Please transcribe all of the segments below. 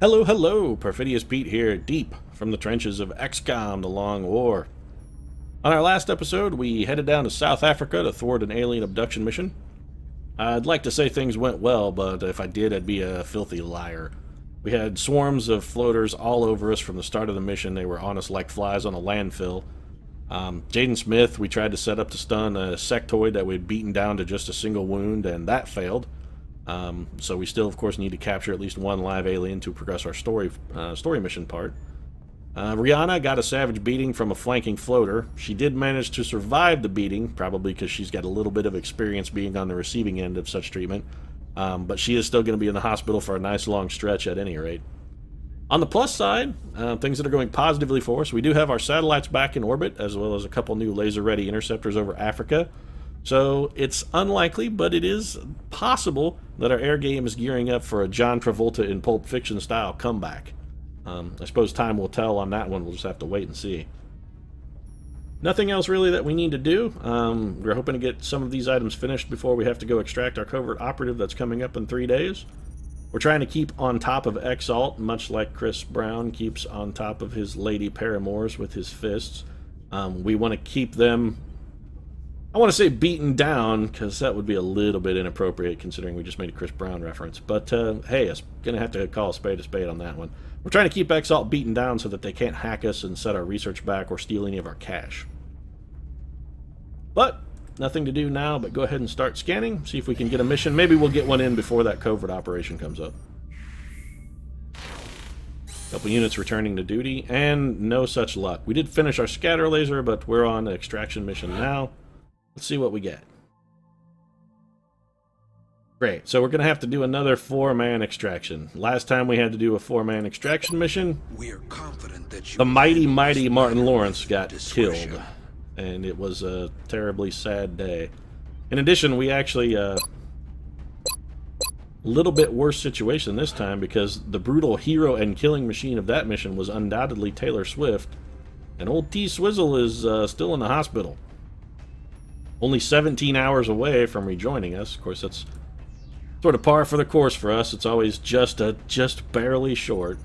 Hello, hello! Perfidious Pete here, deep from the trenches of XCOM, the Long War. On our last episode, we headed down to South Africa to thwart an alien abduction mission. I'd like to say things went well, but if I did, I'd be a filthy liar. We had swarms of floaters all over us from the start of the mission. They were on us like flies on a landfill. Jaden Smith, we tried to set up to stun a sectoid that we'd beaten down to just a single wound, and that failed. So we still, of course, need to capture at least one live alien to progress our story mission part. Rihanna got a savage beating from a flanking floater. She did manage to survive the beating, probably because she's got a little bit of experience being on the receiving end of such treatment. But she is still going to be in the hospital for a nice long stretch at any rate. On the plus side, things that are going positively for us, we do have our satellites back in orbit, as well as a couple new laser-ready interceptors over Africa. So it's unlikely, but it is possible that our air game is gearing up for a John Travolta in Pulp Fiction style comeback. I suppose time will tell on that one. We'll just have to wait and see. Nothing else really that we need to do. We're hoping to get some of these items finished before we have to go extract our covert operative that's coming up in 3 days. We're trying to keep on top of Exalt, much like Chris Brown keeps on top of his lady paramours with his fists. We want to keep them, I want to say beaten down, because that would be a little bit inappropriate considering we just made a Chris Brown reference. But hey, I'm going to have to call a spade on that one. We're trying to keep Exalt beaten down so that they can't hack us and set our research back or steal any of our cash. But nothing to do now, but go ahead and start scanning, see if we can get a mission. Maybe we'll get one in before that covert operation comes up. Couple units returning to duty, and no such luck. We did finish our scatter laser, but we're on an extraction mission now. Let's see what we get. Great, so we're going to have to do another 4-man extraction. Last time we had to do a 4-man extraction mission, we are confident that the mighty Martin Lawrence got killed. And it was a terribly sad day. In addition, we actually, a little bit worse situation this time because the brutal hero and killing machine of that mission was undoubtedly Taylor Swift. And old T-Swizzle is still in the hospital. Only 17 hours away from rejoining us. Of course, that's sort of par for the course for us. It's always just barely short.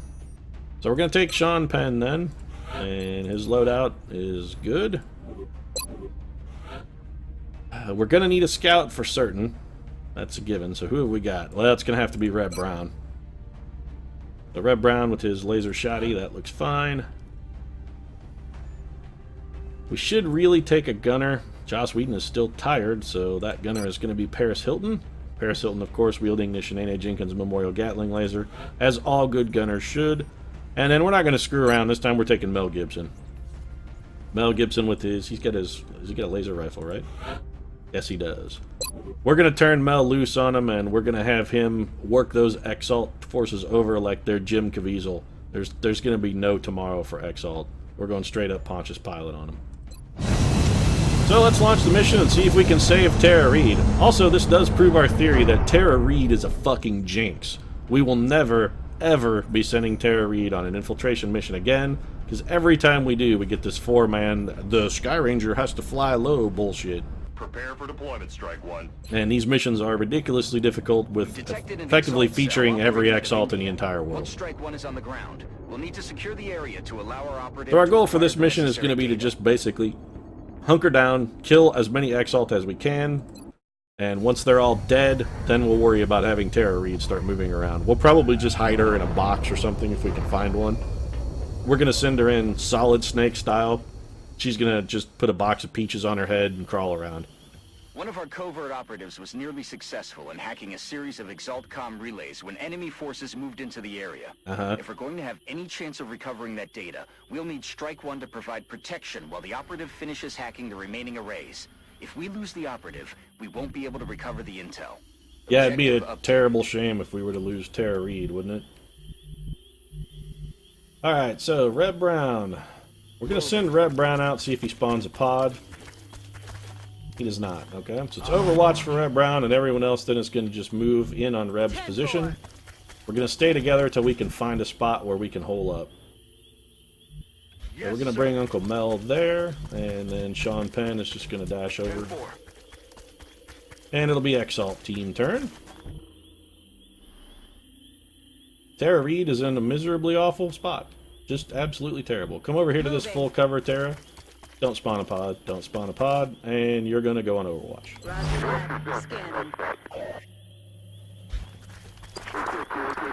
So we're going to take Sean Penn then. And his loadout is good. We're going to need a scout for certain. That's a given. So who have we got? Well, it's going to have to be Red Brown. So Red Brown with his laser shotty, that looks fine. We should really take a gunner. Joss Whedon is still tired, so that gunner is going to be Paris Hilton. Paris Hilton, of course, wielding the Shanae Jenkins Memorial Gatling laser, as all good gunners should. And then we're not going to screw around. This time we're taking Mel Gibson. Mel Gibson with his, he's got a laser rifle, right? Yes, he does. We're going to turn Mel loose on him, and we're going to have him work those Exalt forces over like they're Jim Caviezel. There's going to be no tomorrow for Exalt. We're going straight up Pontius Pilate on him. So let's launch the mission and see if we can save Tara Reid. Also, this does prove our theory that Tara Reid is a fucking jinx. We will never, ever be sending Tara Reid on an infiltration mission again, because every time we do, we get this 4-man, the Sky Ranger has to fly low bullshit. Prepare for deployment, Strike One. And these missions are ridiculously difficult, with effectively featuring every Exalt in the entire world. Once Strike One is on the ground, we'll need to secure the area to allow our operative. So our goal for this mission is going to be to just basically hunker down, kill as many Exalt as we can, and once they're all dead, then we'll worry about having Tara Reid start moving around. We'll probably just hide her in a box or something if we can find one. We're going to send her in Solid Snake style. She's going to just put a box of peaches on her head and crawl around. One of our covert operatives was nearly successful in hacking a series of ExaltCom relays when enemy forces moved into the area. If we're going to have any chance of recovering that data, we'll need Strike One to provide protection while the operative finishes hacking the remaining arrays. If we lose the operative, we won't be able to recover the intel. Yeah, it'd be a terrible shame if we were to lose Tara Reid, wouldn't it? Alright, so Red Brown. We're going to send Red Brown out, see if he spawns a pod. He does not, okay? So it's Overwatch for Red Brown, and everyone else then is going to just move in on Reb's position. We're going to stay together until we can find a spot where we can hole up. So we're going to bring Uncle Mel there, and then Sean Penn is just going to dash over. And it'll be Exalt team turn. Tara Reid is in a miserably awful spot. Just absolutely terrible. Come over here to this full cover, Tara. Don't spawn a pod. Don't spawn a pod. And you're going to go on Overwatch.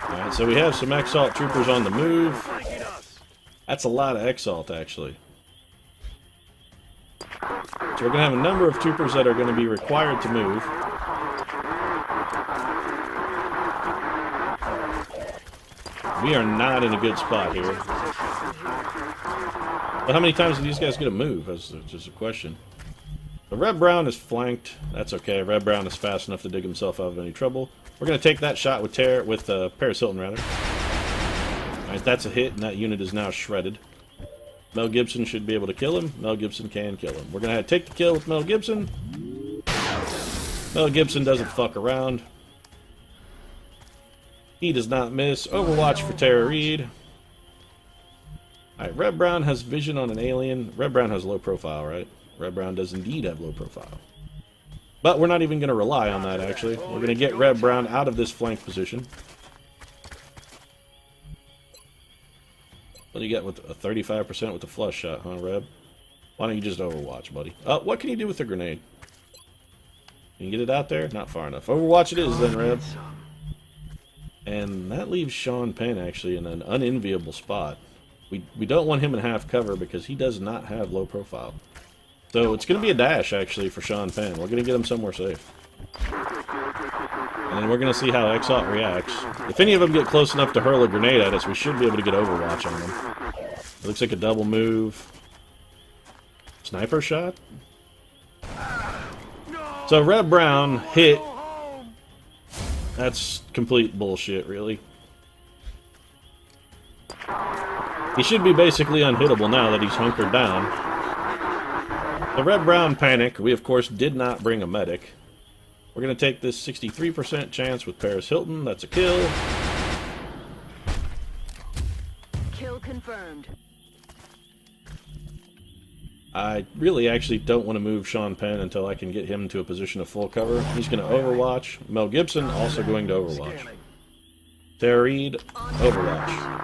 Alright, so we have some Exalt troopers on the move. That's a lot of Exalt, actually. So we're going to have a number of troopers that are going to be required to move. We are not in a good spot here. But how many times are these guys going to move? That's just a question. The Red Brown is flanked. That's okay. Red Brown is fast enough to dig himself out of any trouble. We're going to take that shot with Paris Hilton, rather. Alright, that's a hit, and that unit is now shredded. Mel Gibson should be able to kill him. Mel Gibson can kill him. We're going to take the kill with Mel Gibson. Mel Gibson doesn't fuck around. He does not miss. Overwatch for Tara Reid. Alright, Red Brown has vision on an alien. Red Brown has low profile, right? Red Brown does indeed have low profile. But we're not even going to rely on that, actually. We're going to get Red Brown out of this flank position. What do you get with a 35% with the flush shot, huh, Reb? Why don't you just Overwatch, buddy? What can you do with the grenade? Can you get it out there? Not far enough. Overwatch it is, then, Reb. And that leaves Sean Penn, actually, in an unenviable spot. We don't want him in half cover because he does not have low profile. So it's going to be a dash, actually, for Sean Penn. We're going to get him somewhere safe. And then we're going to see how Exalt reacts. If any of them get close enough to hurl a grenade at us, we should be able to get Overwatch on them. It looks like a double move. Sniper shot? So Red Brown hit. That's complete bullshit, really. He should be basically unhittable now that he's hunkered down. The Red Brown panic. We, of course, did not bring a medic. We're going to take this 63% chance with Paris Hilton. That's a kill. Kill confirmed. I really actually don't want to move Sean Penn until I can get him to a position of full cover. He's going to Overwatch. Mel Gibson also going to Overwatch. Tara Reid, Overwatch.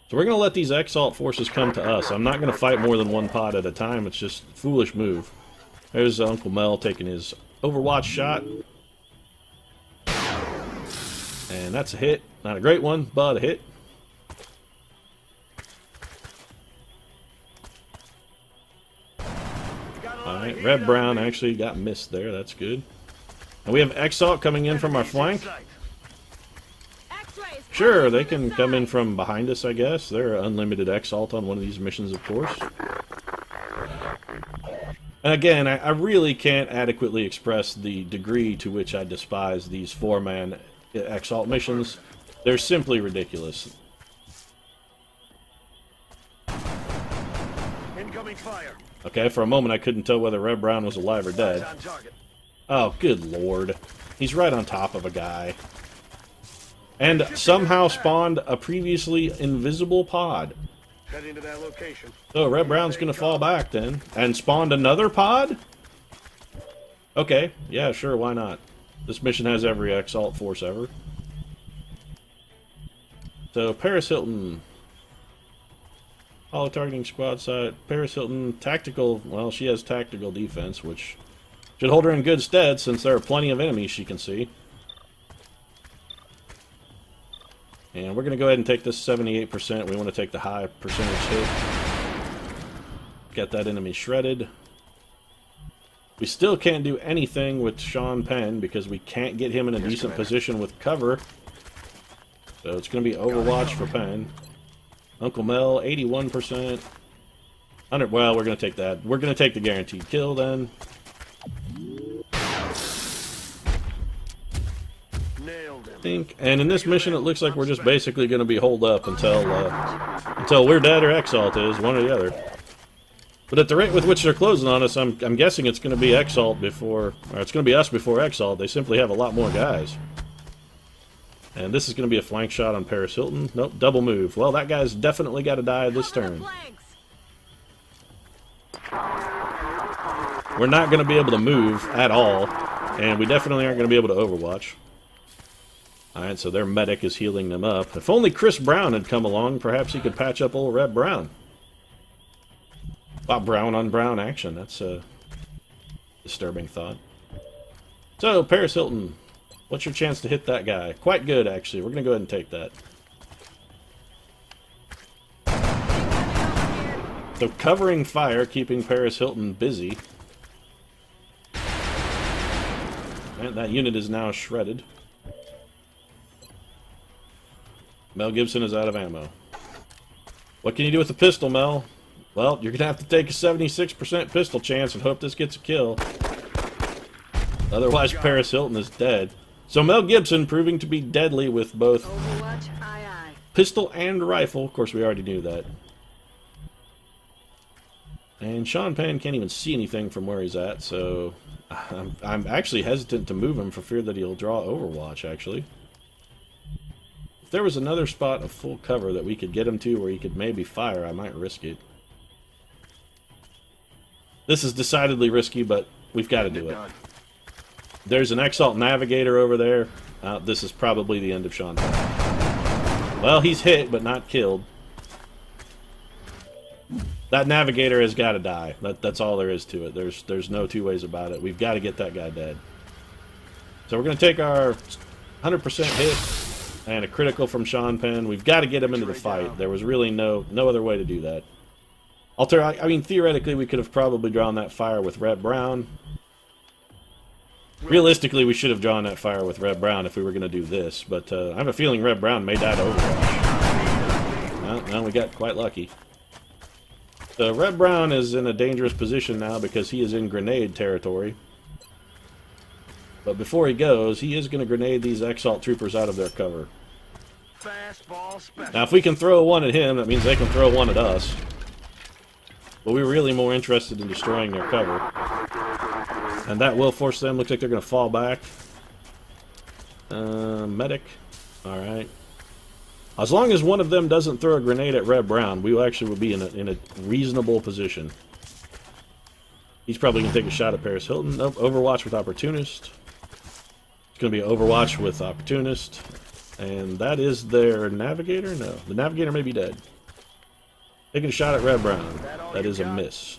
So we're going to let these Exalt forces come to us. I'm not going to fight more than one pod at a time. It's just a foolish move. There's Uncle Mel taking his Overwatch shot. And that's a hit. Not a great one, but a hit. Alright, Red Brown actually got missed there. That's good. And we have Exalt coming in from our flank. Sure, they can come in from behind us, I guess. They're unlimited Exalt on one of these missions, of course. And again, I really can't adequately express the degree to which I despise these four-man Exalt missions. They're simply ridiculous. Incoming fire. Okay, for a moment I couldn't tell whether Red Brown was alive or dead. Oh, good lord. He's right on top of a guy. And somehow spawned a previously invisible pod. Heading to that location. So Red Brown's gonna fall back then. And spawned another pod? Okay, yeah, sure, why not? This mission has every Exalt force ever. So Paris Hilton. Holo targeting squad side. Paris Hilton, tactical, well, she has tactical defense, which should hold her in good stead since there are plenty of enemies she can see. And we're going to go ahead and take this 78%. We want to take the high percentage hit. Get that enemy shredded. We still can't do anything with Sean Penn because we can't get him in a decent position with cover. So it's going to be Overwatch for Penn. Uncle Mel, 81%. Well, we're going to take that. We're going to take the guaranteed kill then. And in this mission, it looks like we're just basically going to be holed up until we're dead or Exalt is, one or the other. But at the rate with which they're closing on us, I'm guessing it's going to be Exalt before, or it's going to be us before Exalt. They simply have a lot more guys. And this is going to be a flank shot on Paris Hilton. Nope, double move. Well, that guy's definitely got to die this turn. We're not going to be able to move at all, and we definitely aren't going to be able to Overwatch. Alright, so their medic is healing them up. If only Chris Brown had come along, perhaps he could patch up old Red Brown. Wow, brown on brown action. That's a disturbing thought. So, Paris Hilton, what's your chance to hit that guy? Quite good, actually. We're going to go ahead and take that. So, covering fire, keeping Paris Hilton busy. And that unit is now shredded. Mel Gibson is out of ammo. What can you do with the pistol, Mel? Well, you're going to have to take a 76% pistol chance and hope this gets a kill. Otherwise, Paris Hilton is dead. So Mel Gibson proving to be deadly with both Overwatch, aye, aye. pistol and rifle. Of course, we already knew that. And Sean Penn can't even see anything from where he's at, so I'm actually hesitant to move him for fear that he'll draw Overwatch, actually. If there was another spot of full cover that we could get him to where he could maybe fire, I might risk it. This is decidedly risky, but we've got to do it. There's an Exalt Navigator over there. This is probably the end of Sean Penn. Well, he's hit, but not killed. That Navigator has got to die. That's all there is to it. There's no two ways about it. We've got to get that guy dead. So we're going to take our 100% hit and a critical from Sean Penn. We've got to get him into the fight. There was really no other way to do that. I mean, theoretically, we could have probably drawn that fire with Red Brown. Realistically, we should have drawn that fire with Red Brown if we were going to do this. But I have a feeling Red Brown made that Overwatch. Well, we got quite lucky. So Red Brown is in a dangerous position now because he is in grenade territory. But before he goes, he is going to grenade these Exalt troopers out of their cover. Fastball special. Now, if we can throw one at him, that means they can throw one at us. But we're really more interested in destroying their cover. And that will force them. Looks like they're going to fall back. Medic. Alright. As long as one of them doesn't throw a grenade at Red Brown, we will actually be in a reasonable position. He's probably going to take a shot at Paris Hilton. Nope, Overwatch with Opportunist. It's going to be Overwatch with Opportunist. And that is their Navigator? No, the Navigator may be dead. Taking a shot at Red Brown. That is a miss.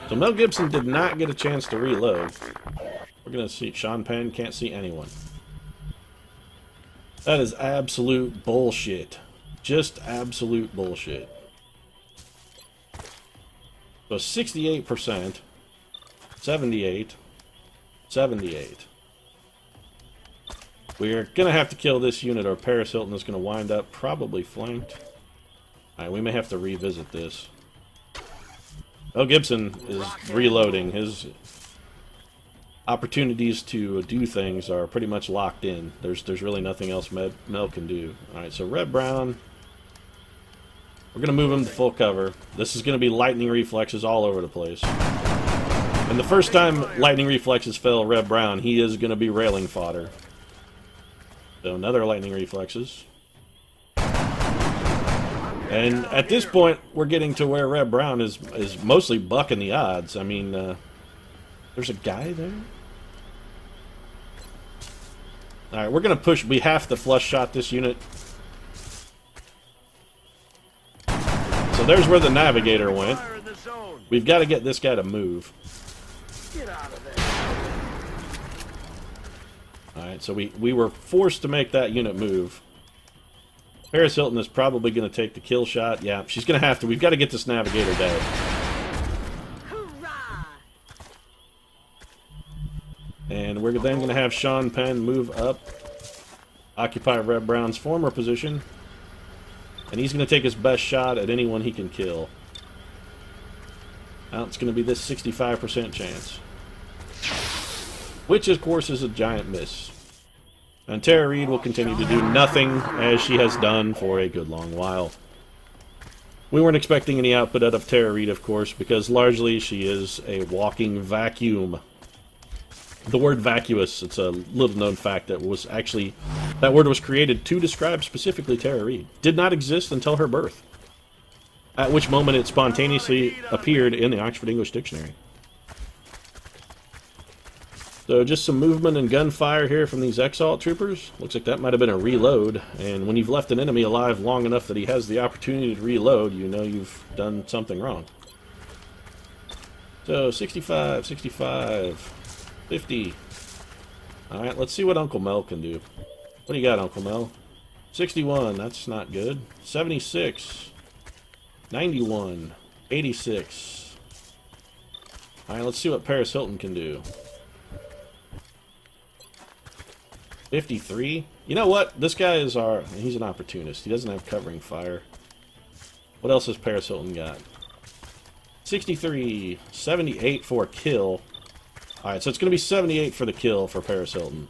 So Mel Gibson did not get a chance to reload. We're going to see. Sean Penn can't see anyone. That is absolute bullshit. Just absolute bullshit. So 68%, 78, 78. We're going to have to kill this unit or Paris Hilton is going to wind up probably flanked. Alright, we may have to revisit this. Mel Gibson is reloading. His opportunities to do things are pretty much locked in. There's really nothing else Mel can do. Alright, so Red Brown. We're going to move him to full cover. This is going to be lightning reflexes all over the place. And the first time lightning reflexes fail Red Brown, he is going to be railing fodder. So another lightning reflexes. And at this point, we're getting to where Red Brown is mostly bucking the odds. I mean, there's a guy there? Alright, we're going to push. We have to flush shot this unit. So there's where the Navigator went. We've got to get this guy to move. Get out of there. Alright, so we were forced to make that unit move. Paris Hilton is probably going to take the kill shot. Yeah, she's going to have to. We've got to get this Navigator dead. Hoorah! And we're then going to have Sean Penn move up, occupy Red Brown's former position, and he's going to take his best shot at anyone he can kill. Now it's going to be this 65% chance. Which, of course, is a giant miss. And Tara Reid will continue to do nothing, as she has done for a good long while. We weren't expecting any output out of Tara Reid, of course, because largely she is a walking vacuum. The word vacuous, it's a little-known fact that was actually... that word was created to describe specifically Tara Reid. Did not exist until her birth. At which moment it spontaneously appeared in the Oxford English Dictionary. So just some movement and gunfire here from these Exalt troopers. Looks like that might have been a reload. And when you've left an enemy alive long enough that he has the opportunity to reload, you know you've done something wrong. So 65, 65, 50. Alright, let's see what Uncle Mel can do. What do you got, Uncle Mel? 61, that's not good. 76, 91, 86. Alright, let's see what Paris Hilton can do. 53. You know what? This guy is he's an opportunist. He doesn't have covering fire. What else has Paris Hilton got? 63. 78 for a kill. Alright, so it's going to be 78 for the kill for Paris Hilton.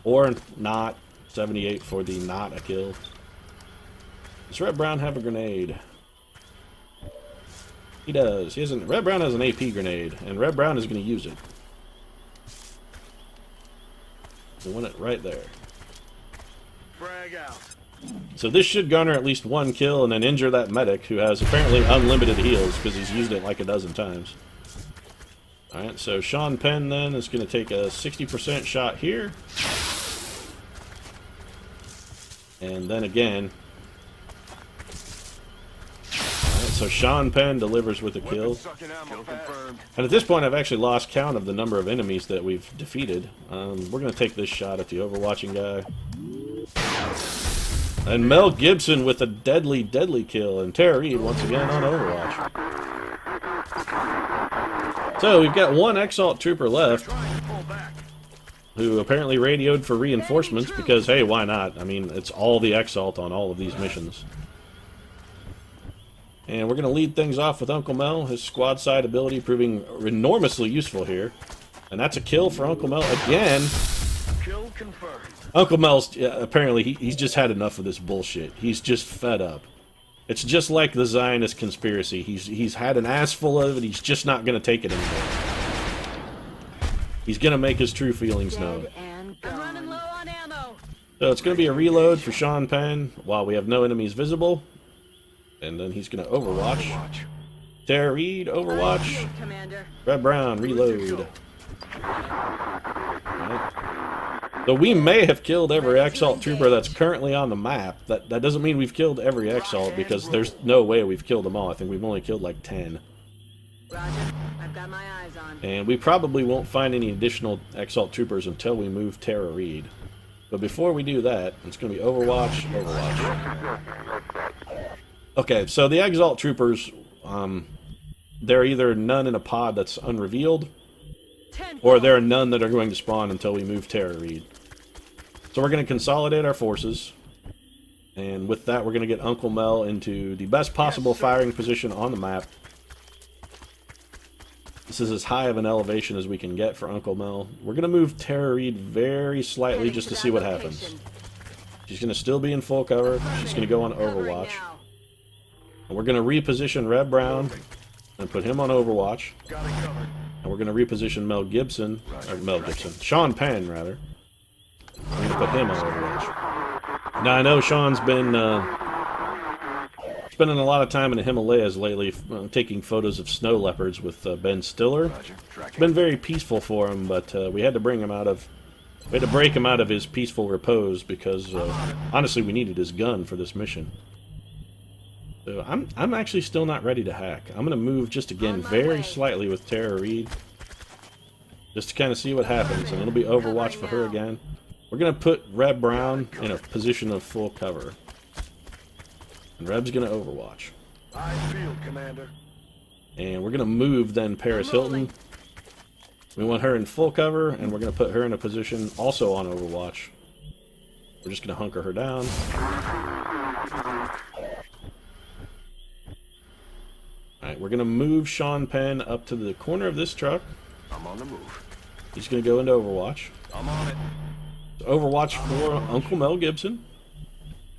Or not. 78 for the not a kill. Does Red Brown have a grenade? He does. Red Brown has an AP grenade, and Red Brown is going to use it. We want it right there. Frag out. So this should garner at least one kill and then injure that medic, who has apparently unlimited heals because he's used it like a dozen times. Alright, so Sean Penn then is going to take a 60% shot here. And then again. Alright, so Sean Penn delivers with a kill. And at this point I've actually lost count of the number of enemies that we've defeated. We're going to take this shot at the overwatching guy. And Mel Gibson with a deadly, deadly kill. And Tara Reid once again on Overwatch. So we've got one Exalt trooper left, who apparently radioed for reinforcements because, hey, why not? I mean, it's all the Exalt on all of these missions. And we're going to lead things off with Uncle Mel, his squad side ability proving enormously useful here. And that's a kill for Uncle Mel again. Kill confirmed. Uncle Mel's, apparently, he's just had enough of this bullshit. He's just fed up. It's just like the Zionist conspiracy. He's had an ass full of it, he's just not going to take it anymore. He's going to make his true feelings known. I'm running low on ammo. So it's going to be a reload for Sean Penn while we have no enemies visible. And then he's going to Overwatch. Tara Reid, Overwatch. Commander. Red Brown, reload. Right. So we may have killed every Exalt trooper that's currently on the map. That doesn't mean we've killed every Exalt, because there's no way we've killed them all. I think we've only killed like 10. Roger. I've got my eyes on. And we probably won't find any additional Exalt troopers until we move Tara Reid. But before we do that, it's going to be Overwatch, Overwatch. Okay, so the Exalt troopers, there are either none in a pod that's unrevealed, or there are none that are going to spawn until we move Tara Reid. So we're going to consolidate our forces, and with that we're going to get Uncle Mel into the best possible firing position on the map. This is as high of an elevation as we can get for Uncle Mel. We're going to move Tara Reid very slightly just to see what happens. She's going to still be in full cover. She's going to go on Overwatch. And we're going to reposition Red Brown and put him on Overwatch. And we're going to reposition Sean Penn, rather. We're going to put him on Overwatch. Now, I know Sean's been spending a lot of time in the Himalayas lately, taking photos of snow leopards with Ben Stiller. It's been very peaceful for him, but we had to break him out of his peaceful repose because, honestly, we needed his gun for this mission. So I'm actually still not ready to hack. I'm going to move just again very slightly with Tara Reid, just to kind of see what happens, and it'll be Overwatch for her again. We're going to put Red Brown in a position of full cover, and Reb's going to Overwatch. Commander. And we're going to move then Paris Hilton. We want her in full cover, and we're going to put her in a position also on Overwatch. We're just going to hunker her down. Alright, we're going to move Sean Penn up to the corner of this truck. I'm on the move. He's going to go into Overwatch. I'm on it. Overwatch for Uncle Mel Gibson.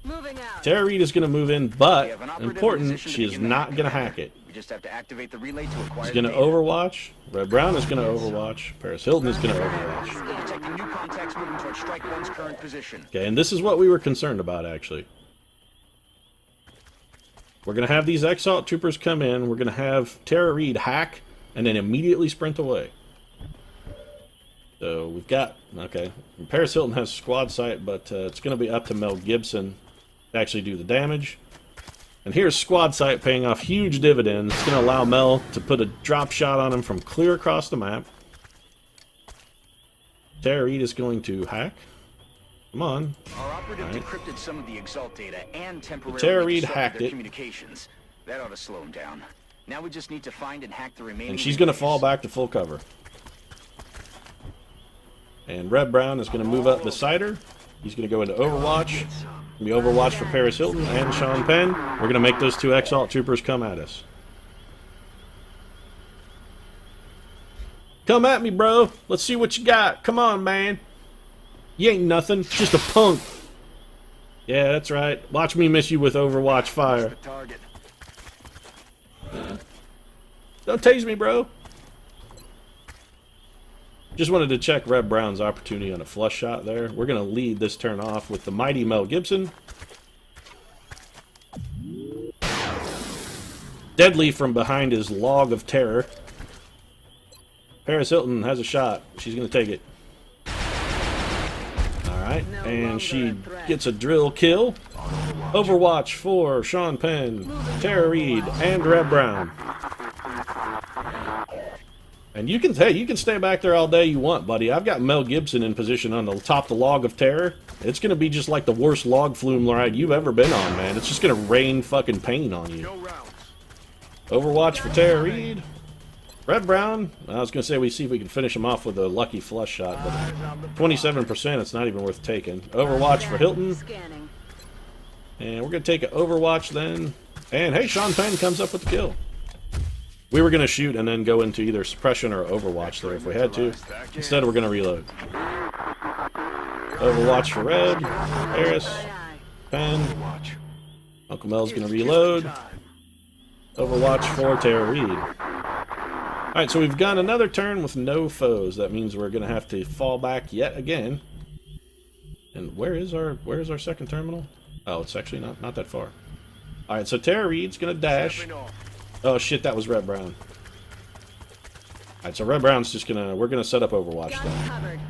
Moving out. Tara Reid is going to move in, but, important, she is not going to hack it. We just have to activate the relay to acquire. She's going to Overwatch. Red Brown is going to Overwatch. Paris Hilton is going to Overwatch. Detecting new contacts moving towards Strike One's current position. Okay, and this is what we were concerned about, actually. We're going to have these Exalt troopers come in. We're going to have Tara Reid hack and then immediately sprint away. So we've got, okay, Paris Hilton has squad sight, but it's going to be up to Mel Gibson to actually do the damage. And here's squad sight paying off huge dividends. It's going to allow Mel to put a drop shot on him from clear across the map. Tara Reid is going to hack. Come on. Our operative decrypted some of the Exalt data and Tara temporarily Reid disrupted hacked their it. communications. That ought to slow them down. Now we just need to find and hack the remaining. And she's going to relays. fall back to full cover. And Red Brown is going to move up beside her. He's going to go into Overwatch. Be Overwatch for Paris Hilton and Sean Penn. We're going to make those two Exalt troopers come at us. Come at me, bro. Let's see what you got. Come on, man. You ain't nothing. Just a punk. Yeah, that's right. Watch me miss you with Overwatch fire. The target. Don't tase me, bro. Just wanted to check Red Brown's opportunity on a flush shot there. We're going to lead this turn off with the mighty Mel Gibson. Deadly from behind his log of terror. Paris Hilton has a shot. She's going to take it. Alright, and she gets a drill kill. Overwatch for Sean Penn, Tara Reid, and Red Brown. And you can, hey, you can stay back there all day you want, buddy. I've got Mel Gibson in position on the top of the log of terror. It's going to be just like the worst log flume ride you've ever been on, man. It's just going to rain fucking pain on you. No rounds. Overwatch for Tara Reid. Red Brown, I was going to say we see if we can finish him off with a lucky flush shot, but 27%, it's not even worth taking. Overwatch for Hilton. Scanning. And we're going to take an Overwatch then. And hey, Sean Penn comes up with the kill. We were going to shoot and then go into either suppression or Overwatch there if we had to. Instead, we're going to reload. Overwatch for Red. Paris. Penn. Uncle Mel's going to reload. Overwatch for Tara Reid. Alright, so we've got another turn with no foes. That means we're going to have to fall back yet again. And where is our second terminal? Oh, it's actually not that far. Alright, so Tara Reid's going to dash. Oh shit, that was Red Brown. Alright, so Red Brown's just gonna, we're gonna set up Overwatch then.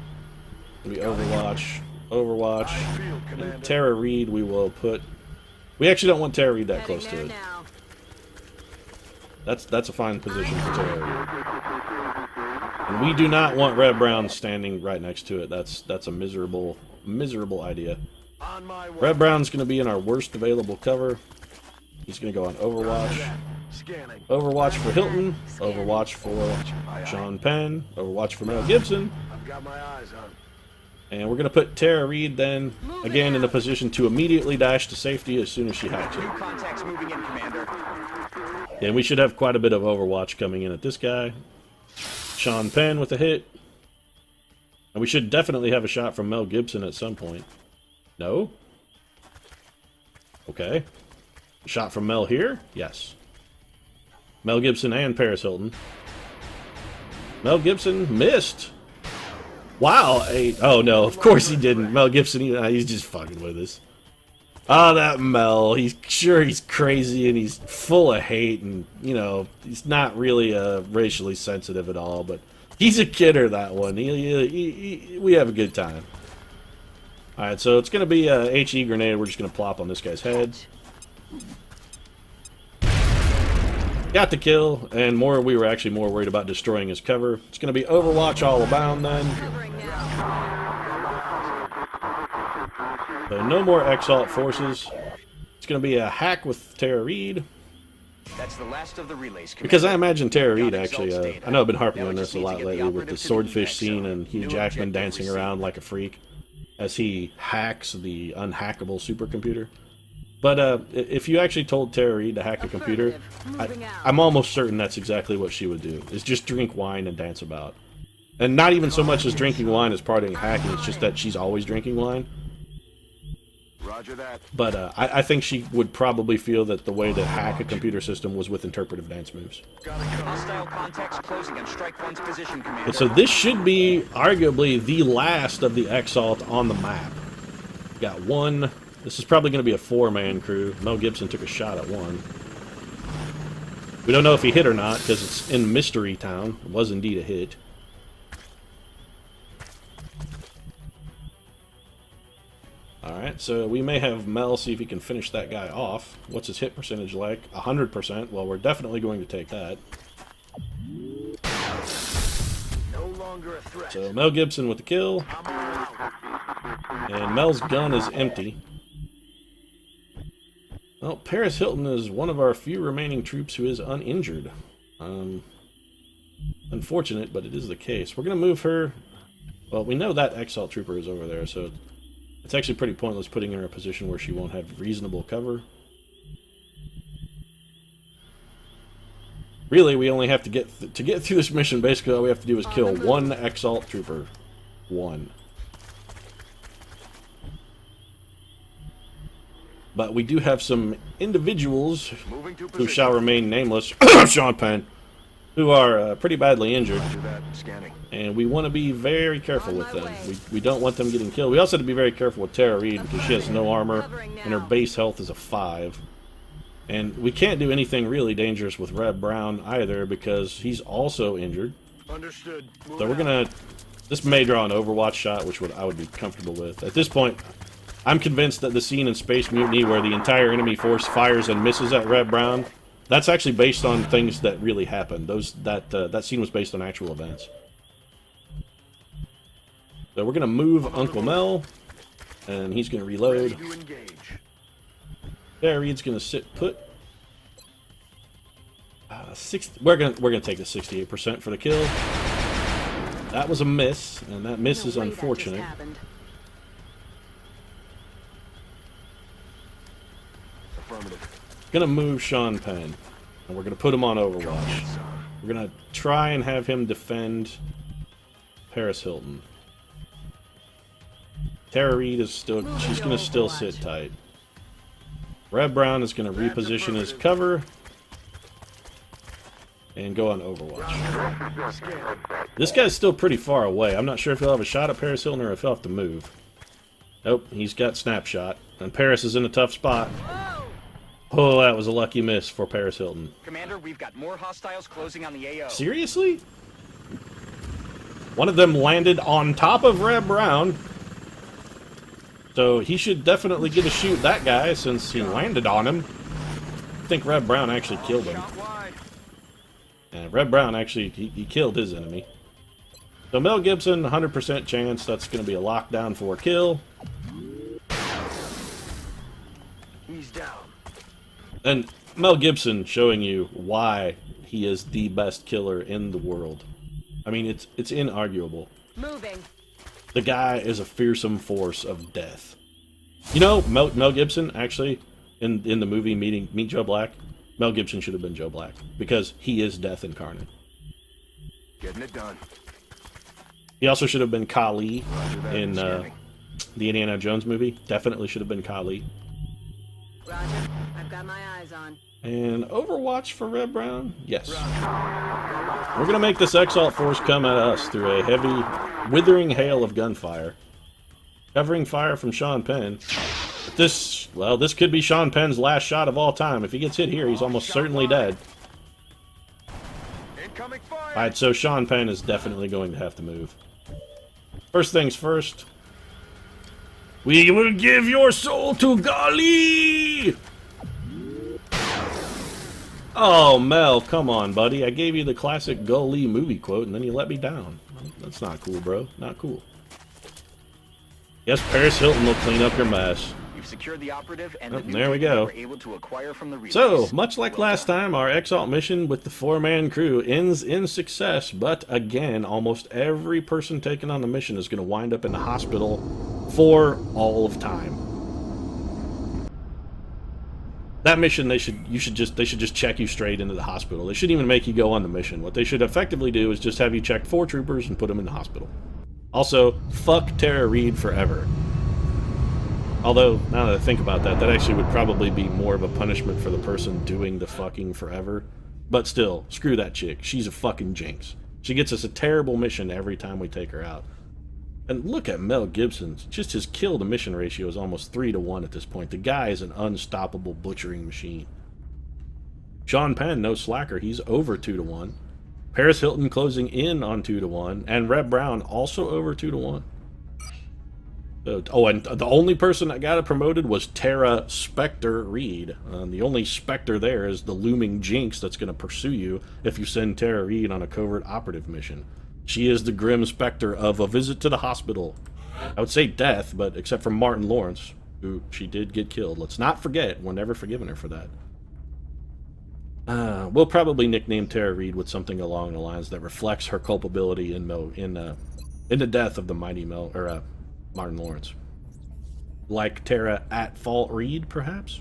It'll be Overwatch, and Tara Reid we will put, we actually don't want Tara Reid that close to it. That's a fine position for Tara Reid. And we do not want Red Brown standing right next to it. That's a miserable idea. Red Brown's gonna be in our worst available cover. He's gonna go on Overwatch. Overwatch for Hilton, Overwatch for Sean Penn, Overwatch for Mel Gibson. I've got my eyes on. And we're going to put Tara Reid then, again, in a position to immediately dash to safety as soon as she hacks New it. contacts moving in, Commander. And we should have quite a bit of Overwatch coming in at this guy. Sean Penn with a hit. And we should definitely have a shot from Mel Gibson at some point. No? Okay. A shot from Mel here? Yes. Mel Gibson and Paris Hilton. Mel Gibson missed. Wow. Oh, no. Of course he didn't. Mel Gibson, he's just fucking with us. Oh, that Mel. He's crazy and he's full of hate and, you know, he's not really racially sensitive at all, but he's a kidder, that one. We have a good time. Alright, so it's going to be a HE grenade. We're just going to plop on this guy's head. Got the kill, and we were actually more worried about destroying his cover. It's going to be Overwatch all abound then. So no more Exalt forces. It's going to be a hack with Tara Reid. That's the last of the relays, Commander. Because I imagine Tara Reid actually, I know I've been harping on this a lot lately with the swordfish scene and Hugh Jackman dancing around like a freak as he hacks the unhackable supercomputer. But if you actually told Tara Reid to hack a computer, I'm almost certain that's exactly what she would do, is just drink wine and dance about. And not even so much as drinking wine as part of hacking, it's just that she's always drinking wine. Roger that. But I think she would probably feel that the way to hack a computer system was with interpretive dance moves. Hostile contacts closing on Strike 1's position, Commander. And so this should be arguably the last of the Exalt on the map. Got one. This is probably going to be a 4-man crew. Mel Gibson took a shot at one. We don't know if he hit or not, because it's in Mystery Town. It was indeed a hit. Alright, so we may have Mel see if he can finish that guy off. What's his hit percentage like? 100%. Well, we're definitely going to take that. No longer a threat. So Mel Gibson with the kill. And Mel's gun is empty. Well, Paris Hilton is one of our few remaining troops who is uninjured. Unfortunate, but it is the case. We're going to move her... Well, we know that Exalt Trooper is over there, so it's actually pretty pointless putting her in a position where she won't have reasonable cover. Really, we only have to get through this mission. Basically, all we have to do is kill one Exalt Trooper. One. But we do have some individuals who shall remain nameless, Sean Penn, who are pretty badly injured. And we want to be very careful with them. We don't want them getting killed. We also have to be very careful with Tara Reid because she has no armor and her base health is a 5. And we can't do anything really dangerous with Reb Brown either because he's also injured. Understood. So we're gonna... This may draw an Overwatch shot, which I would be comfortable with. At this point, I'm convinced that the scene in Space Mutiny where the entire enemy force fires and misses at Reb Brown, that's actually based on things that really happened. That scene was based on actual events. So we're gonna move Uncle Mel, and he's gonna reload. Tara Reid's gonna sit put. We're gonna take the 68% for the kill. That was a miss, and that miss is unfortunate. Gonna move Sean Penn, and we're gonna put him on Overwatch. We're gonna try and have him defend Paris Hilton. Tara Reid is still, she's gonna still sit tight. Reb Brown is gonna reposition his cover and go on Overwatch. This guy's still pretty far away. I'm not sure if he'll have a shot at Paris Hilton or if he'll have to move. Nope, he's got snapshot, and Paris is in a tough spot. Oh, that was a lucky miss for Paris Hilton. Commander, we've got more hostiles closing on the AO. Seriously? One of them landed on top of Reb Brown. So he should definitely get to shoot that guy since he landed on him. I think Reb Brown actually killed him. And Reb Brown actually, he killed his enemy. So Mel Gibson, 100% chance that's going to be a lockdown for a kill. He's down. And Mel Gibson showing you why he is the best killer in the world. I mean, it's inarguable. Moving. The guy is a fearsome force of death. You know, Mel Gibson, actually, in the movie Meet Joe Black, Mel Gibson should have been Joe Black. Because he is death incarnate. Getting it done. He also should have been Kali in the Indiana Jones movie. Definitely should have been Kali. Roger. I've got my eyes on. And Overwatch for Reb Brown? Yes. We're going to make this Exalt force come at us through a heavy, withering hail of gunfire. Covering fire from Sean Penn. This could be Sean Penn's last shot of all time. If he gets hit here, he's almost certainly dead. Alright, so Sean Penn is definitely going to have to move. First things first. We will give your soul to Gali! Oh, Mel, come on, buddy. I gave you the classic Gully movie quote, and then you let me down. That's not cool, bro. Not cool. Yes, Paris Hilton will clean up your mess. You've secured the operative, and there we go. We're able to acquire from the relays. So, much like last time, our Exalt mission with the 4-man crew ends in success, but again, almost every person taken on the mission is going to wind up in the hospital for all of time. That mission, they should just check you straight into the hospital. They shouldn't even make you go on the mission. What they should effectively do is just have you check 4 troopers and put them in the hospital. Also, fuck Tara Reid forever. Although, now that I think about that, that actually would probably be more of a punishment for the person doing the fucking forever. But still, screw that chick. She's a fucking jinx. She gets us a terrible mission every time we take her out. And look at Mel Gibson. Just his kill to mission ratio is almost 3 to 1 at this point. The guy is an unstoppable butchering machine. Sean Penn, no slacker. He's over 2-1. Paris Hilton closing in on 2-1. And Reb Brown also over 2-1. So, oh, and the only person that got it promoted was Tara Spectre Reed. The only Spectre there is the looming jinx that's going to pursue you if you send Tara Reed on a covert operative mission. She is the grim specter of a visit to the hospital. I would say death, but except for Martin Lawrence, who she did get killed. Let's not forget, we're never forgiving her for that. We'll probably nickname Tara Reid with something along the lines that reflects her culpability in the death of the mighty Martin Lawrence. Like Tara at Fault Reed, perhaps?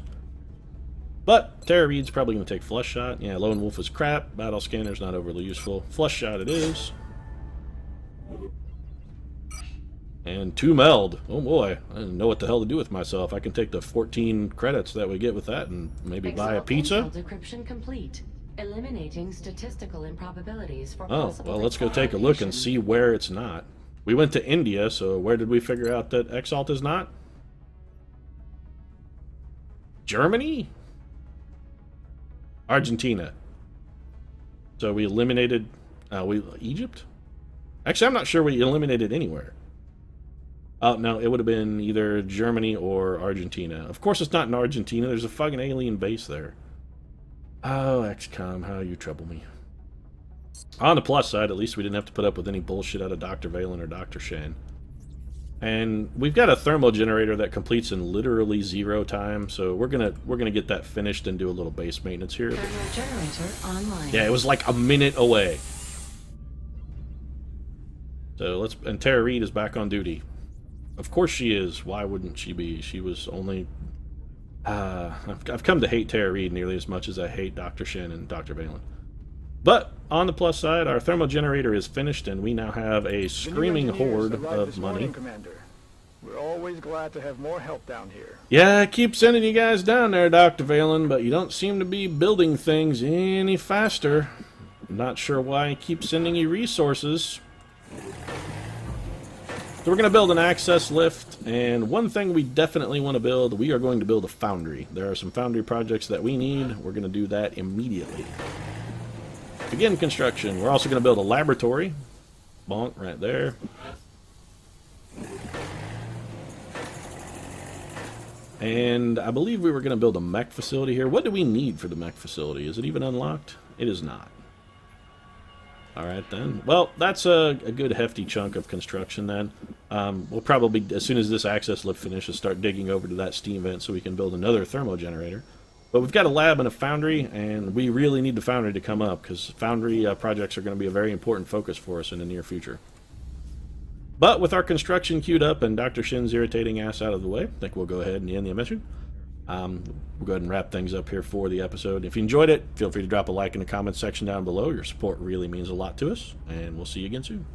But Tara Reid's probably going to take Flush Shot. Yeah, Lone Wolf is crap. Battle Scanner's not overly useful. Flush Shot it is. And 2 meld. Oh boy, I didn't know what the hell to do with myself. I can take the 14 credits that we get with that and maybe buy a pizza. Decryption complete. Eliminating statistical improbabilities for Oh, well, let's go take a look and see where it's not. We went to India, so where did we figure out that Exalt is not? Germany? Argentina. So we eliminated Egypt? Actually, I'm not sure we eliminated anywhere. Oh, no, it would have been either Germany or Argentina. Of course it's not in Argentina. There's a fucking alien base there. Oh, XCOM, how you trouble me. On the plus side, at least we didn't have to put up with any bullshit out of Dr. Valen or Dr. Shen. And we've got a thermal generator that completes in literally 0 time, so we're gonna get that finished and do a little base maintenance here. Thermal generator online. Yeah, it was like a minute away. So and Tara Reid is back on duty. Of course she is. Why wouldn't she be? She was only... I've come to hate Tara Reid nearly as much as I hate Dr. Shen and Dr. Valen. But, on the plus side, our thermal generator is finished, and we now have a screaming horde of money. Commander. We're always glad to have more help down here. Yeah, I keep sending you guys down there, Dr. Valen, but you don't seem to be building things any faster. I'm not sure why I keep sending you resources. So we're going to build an access lift, and one thing we definitely want to build, we are going to build a foundry. There are some foundry projects that we need. We're going to do that immediately. Begin construction. We're also going to build a laboratory. Bonk, right there. And I believe we were going to build a mech facility here. What do we need for the mech facility? Is it even unlocked? It is not. Alright then. Well, that's a good hefty chunk of construction then. We'll probably, as soon as this access lift finishes, start digging over to that steam vent so we can build another thermo generator. But we've got a lab and a foundry, and we really need the foundry to come up, because foundry projects are going to be a very important focus for us in the near future. But with our construction queued up and Dr. Shin's irritating ass out of the way, I think we'll go ahead and end the emission. We'll go ahead and wrap things up here for the episode. If you enjoyed it, feel free to drop a like in the comments section down below. Your support really means a lot to us, and we'll see you again soon.